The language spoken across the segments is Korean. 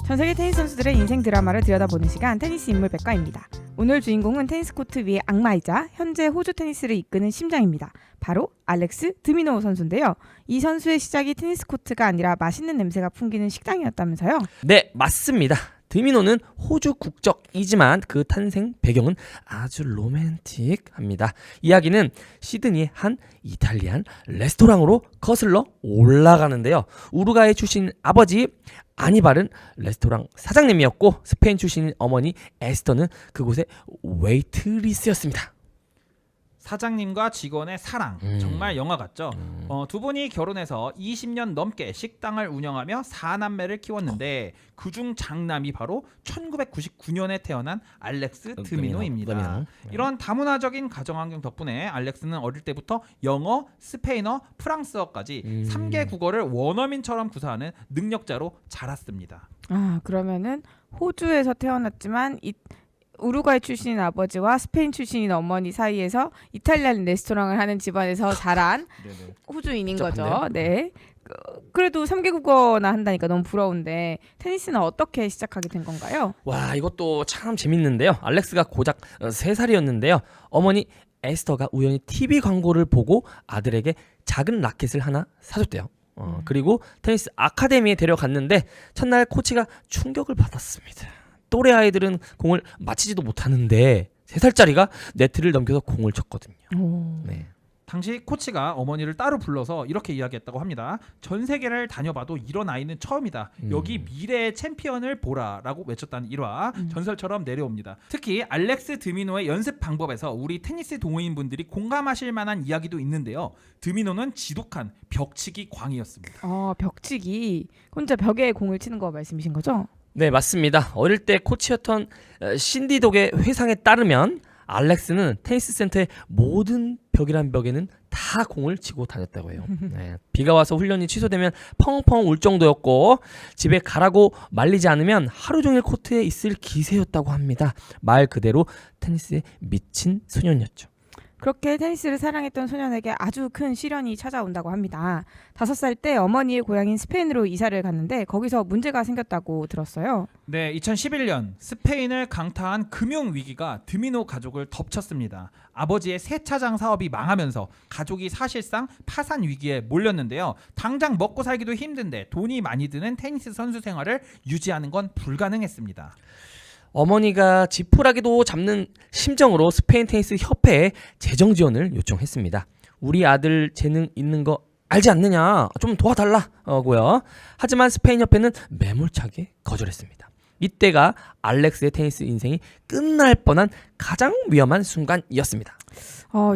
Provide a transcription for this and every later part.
전 세계 테니스 선수들의 인생 드라마를 들여다보는 시간 테니스 인물 백과입니다. 오늘 주인공은 테니스 코트 위의 악마이자 현재 호주 테니스를 이끄는 심장입니다. 바로 알렉스 드미노 선수인데요. 이 선수의 시작이 테니스 코트가 아니라 맛있는 냄새가 풍기는 식당이었다면서요? 네, 맞습니다. 드미노는 호주 국적이지만 그 탄생 배경은 아주 로맨틱합니다. 이야기는 시드니의 한 이탈리안 레스토랑으로 거슬러 올라가는데요. 우루과이 출신 아버지 아니발은 레스토랑 사장님이었고 스페인 출신인 어머니 에스터는 그곳의 웨이트리스였습니다. 사장님과 직원의 사랑, 정말 영화 같죠. 두 분이 결혼해서 20년 넘게 식당을 운영하며 4남매를 키웠는데 그중 장남이 바로 1999년에 태어난 알렉스 드미노입니다. 이런 다문화적인 가정환경 덕분에 알렉스는 어릴 때부터 영어, 스페인어, 프랑스어까지 3개 국어를 원어민처럼 구사하는 능력자로 자랐습니다. 아, 그러면은 호주에서 태어났지만 우루과이 출신인 아버지와 스페인 출신인 어머니 사이에서 이탈리안 레스토랑을 하는 집안에서 자란 호주인인 거죠. 네. 그래도 3개 국어나 한다니까 너무 부러운데 테니스는 어떻게 시작하게 된 건가요? 와, 이것도 참 재밌는데요. 알렉스가 고작 3살이었는데요. 어머니 에스터가 우연히 TV 광고를 보고 아들에게 작은 라켓을 하나 사줬대요. 그리고 테니스 아카데미에 데려갔는데 첫날 코치가 충격을 받았습니다. 또래 아이들은 공을 맞히지도 못하는데 3살짜리가 네트를 넘겨서 공을 쳤거든요. 네. 당시 코치가 어머니를 따로 불러서 이렇게 이야기했다고 합니다. 전 세계를 다녀봐도 이런 아이는 처음이다. 여기 미래의 챔피언을 보라라고 외쳤다는 일화 전설처럼 내려옵니다. 특히 알렉스 드미노의 연습 방법에서 우리 테니스 동호인분들이 공감하실 만한 이야기도 있는데요. 드미노는 지독한 벽치기 광이었습니다. 벽치기. 혼자 벽에 공을 치는 거 말씀이신 거죠? 네, 맞습니다. 어릴 때 코치였던 신디 독의 회상에 따르면 알렉스는 테니스 센터의 모든 벽이란 벽에는 다 공을 치고 다녔다고 해요. 네, 비가 와서 훈련이 취소되면 펑펑 울 정도였고 집에 가라고 말리지 않으면 하루 종일 코트에 있을 기세였다고 합니다. 말 그대로 테니스에 미친 소년이었죠. 그렇게 테니스를 사랑했던 소년에게 아주 큰 시련이 찾아온다고 합니다. 5살 때 어머니의 고향인 스페인으로 이사를 갔는데 거기서 문제가 생겼다고 들었어요. 네, 2011년 스페인을 강타한 금융위기가 드미노 가족을 덮쳤습니다. 아버지의 세차장 사업이 망하면서 가족이 사실상 파산 위기에 몰렸는데요. 당장 먹고 살기도 힘든데 돈이 많이 드는 테니스 선수 생활을 유지하는 건 불가능했습니다. 어머니가 지푸라기도 잡는 심정으로 스페인 테니스 협회에 재정 지원을 요청했습니다. 우리 아들 재능 있는 거 알지 않느냐? 좀 도와달라고요. 하지만 스페인 협회는 매몰차게 거절했습니다. 이때가 알렉스의 테니스 인생이 끝날 뻔한 가장 위험한 순간이었습니다.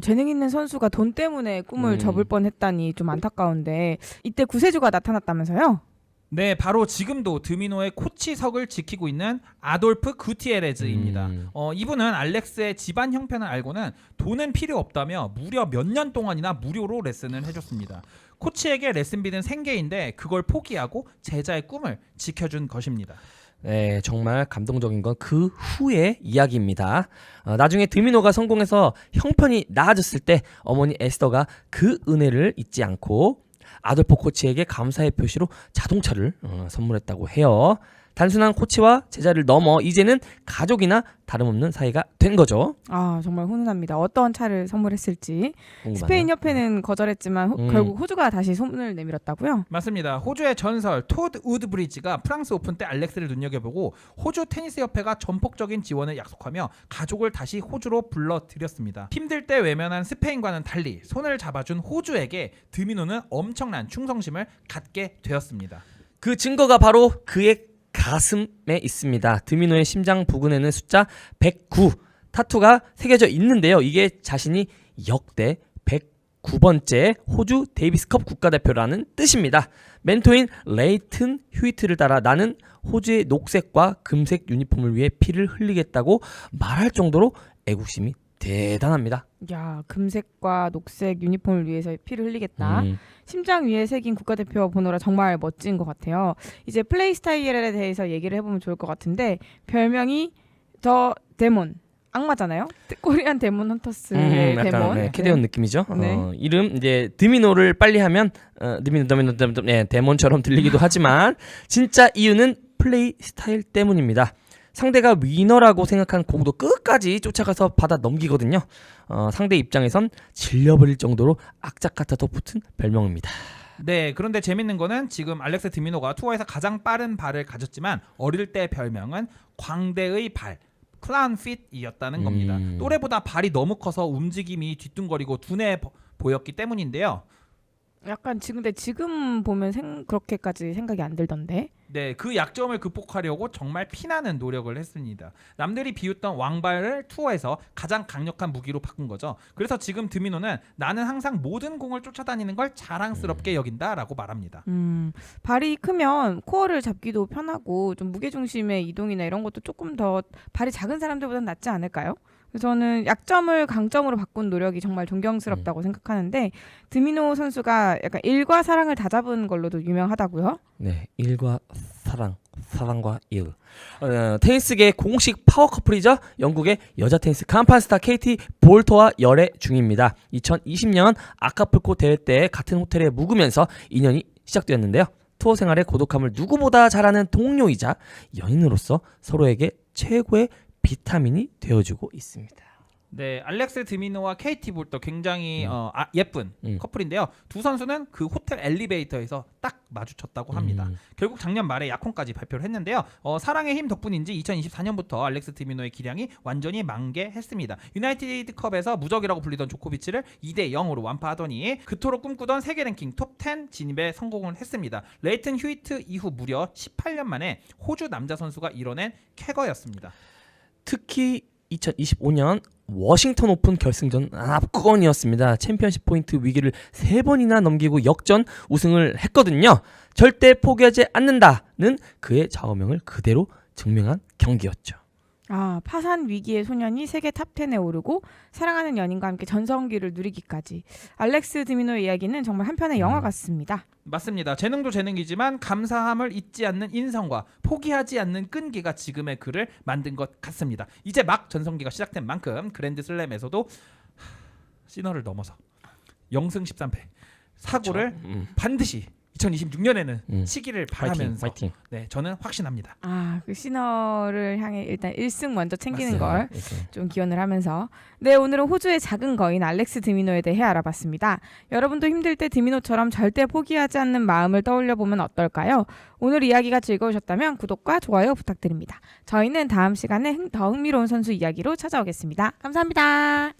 재능 있는 선수가 돈 때문에 꿈을 접을 뻔했다니 좀 안타까운데 이때 구세주가 나타났다면서요? 네, 바로 지금도 드미노의 코치석을 지키고 있는 아돌프 구티에레즈입니다. 이분은 알렉스의 집안 형편을 알고는 돈은 필요 없다며 무려 몇 년 동안이나 무료로 레슨을 해줬습니다. 코치에게 레슨비는 생계인데 그걸 포기하고 제자의 꿈을 지켜준 것입니다. 네, 정말 감동적인 건 그 후의 이야기입니다. 나중에 드미노가 성공해서 형편이 나아졌을 때 어머니 에스더가 그 은혜를 잊지 않고 아돌포 코치에게 감사의 표시로 자동차를 선물했다고 해요. 단순한 코치와 제자를 넘어 이제는 가족이나 다름없는 사이가 된 거죠. 정말 훈훈합니다. 어떤 차를 선물했을지. 궁금하네요. 스페인 협회는 거절했지만 결국 호주가 다시 손을 내밀었다고요? 맞습니다. 호주의 전설 토드 우드브리지가 프랑스 오픈 때 알렉스를 눈여겨보고 호주 테니스 협회가 전폭적인 지원을 약속하며 가족을 다시 호주로 불러들였습니다. 힘들 때 외면한 스페인과는 달리 손을 잡아준 호주에게 드미노는 엄청난 충성심을 갖게 되었습니다. 그 증거가 바로 그의 가슴에 있습니다. 드미노의 심장 부근에는 숫자 109 타투가 새겨져 있는데요. 이게 자신이 역대 109번째 호주 데이비스컵 국가대표라는 뜻입니다. 멘토인 레이튼 휴이트를 따라 나는 호주의 녹색과 금색 유니폼을 위해 피를 흘리겠다고 말할 정도로 애국심이 대단합니다. 야, 금색과 녹색 유니폼을 위해서 피를 흘리겠다. 심장 위에 새긴 국가대표 번호라 정말 멋진 것 같아요. 이제 플레이 스타일에 대해서 얘기를 해보면 좋을 것 같은데 별명이 더 데몬, 악마잖아요. 코리안 데몬 헌터스의 약간 데몬. 캐대온 느낌이죠. 네. 이름 이제 드미노를 빨리 하면 데몬처럼 들리기도 하지만 진짜 이유는 플레이 스타일 때문입니다. 상대가 위너라고 생각한 공도 끝까지 쫓아가서 받아 넘기거든요. 상대 입장에선 질려버릴 정도로 악착 같아 덧붙은 별명입니다. 네, 그런데 재밌는 거는 지금 알렉스 드미노가 투어에서 가장 빠른 발을 가졌지만 어릴 때 별명은 광대의 발, 클라운 핏이었다는 겁니다. 또래보다 발이 너무 커서 움직임이 뒤뚱거리고 둔해 보였기 때문인데요. 약간 지금 보면 그렇게까지 생각이 안 들던데. 네, 그 약점을 극복하려고 정말 피나는 노력을 했습니다. 남들이 비웃던 왕발을 투어에서 가장 강력한 무기로 바꾼 거죠. 그래서 지금 드미노는 나는 항상 모든 공을 쫓아다니는 걸 자랑스럽게 여긴다라고 말합니다. 발이 크면 코어를 잡기도 편하고 좀 무게중심의 이동이나 이런 것도 조금 더 발이 작은 사람들보다는 낫지 않을까요? 그래서 저는 약점을 강점으로 바꾼 노력이 정말 존경스럽다고 생각하는데 드미노 선수가 약간 일과 사랑을 다 잡은 걸로도 유명하다고요? 네, 일과 사랑, 사랑과 일. 테니스계 공식 파워 커플이죠. 영국의 여자 테니스 간판 스타 KT 볼터와 열애 중입니다. 2020년 아카풀코 대회 때 같은 호텔에 묵으면서 인연이 시작되었는데요. 투어 생활의 고독함을 누구보다 잘 아는 동료이자 연인으로서 서로에게 최고의 비타민이 되어주고 있습니다. 네, 알렉스 드미노와 KT 볼터 굉장히 예쁜 커플인데요. 두 선수는 그 호텔 엘리베이터에서 딱 마주쳤다고 합니다. 결국 작년 말에 약혼까지 발표를 했는데요. 사랑의 힘 덕분인지 2024년부터 알렉스 드미노의 기량이 완전히 만개했습니다. 유나이티드컵에서 무적이라고 불리던 조코비치를 2대0으로 완파하더니 그토록 꿈꾸던 세계 랭킹 톱10 진입에 성공을 했습니다. 레이튼 휴이트 이후 무려 18년 만에 호주 남자 선수가 이뤄낸 쾌거였습니다. 특히 2025년 워싱턴 오픈 결승전 압권이었습니다. 챔피언십 포인트 위기를 3번이나 넘기고 역전 우승을 했거든요. 절대 포기하지 않는다는 그의 좌우명을 그대로 증명한 경기였죠. 파산 위기의 소년이 세계 탑10에 오르고 사랑하는 연인과 함께 전성기를 누리기까지. 알렉스 드미노의 이야기는 정말 한편의 영화 같습니다. 맞습니다. 재능도 재능이지만 감사함을 잊지 않는 인성과 포기하지 않는 끈기가 지금의 그를 만든 것 같습니다. 이제 막 전성기가 시작된 만큼 그랜드슬램에서도 시너를 넘어서 0승 13패 사고를 반드시 2026년에는 치기를 바라면서 파이팅. 네, 저는 확신합니다. 그 시너를 향해 일단 1승 먼저 챙기는 맞습니다. 걸 좀 기원을 하면서 네, 오늘은 호주의 작은 거인 알렉스 드미노에 대해 알아봤습니다. 여러분도 힘들 때 드미노처럼 절대 포기하지 않는 마음을 떠올려 보면 어떨까요? 오늘 이야기가 즐거우셨다면 구독과 좋아요 부탁드립니다. 저희는 다음 시간에 더 흥미로운 선수 이야기로 찾아오겠습니다. 감사합니다.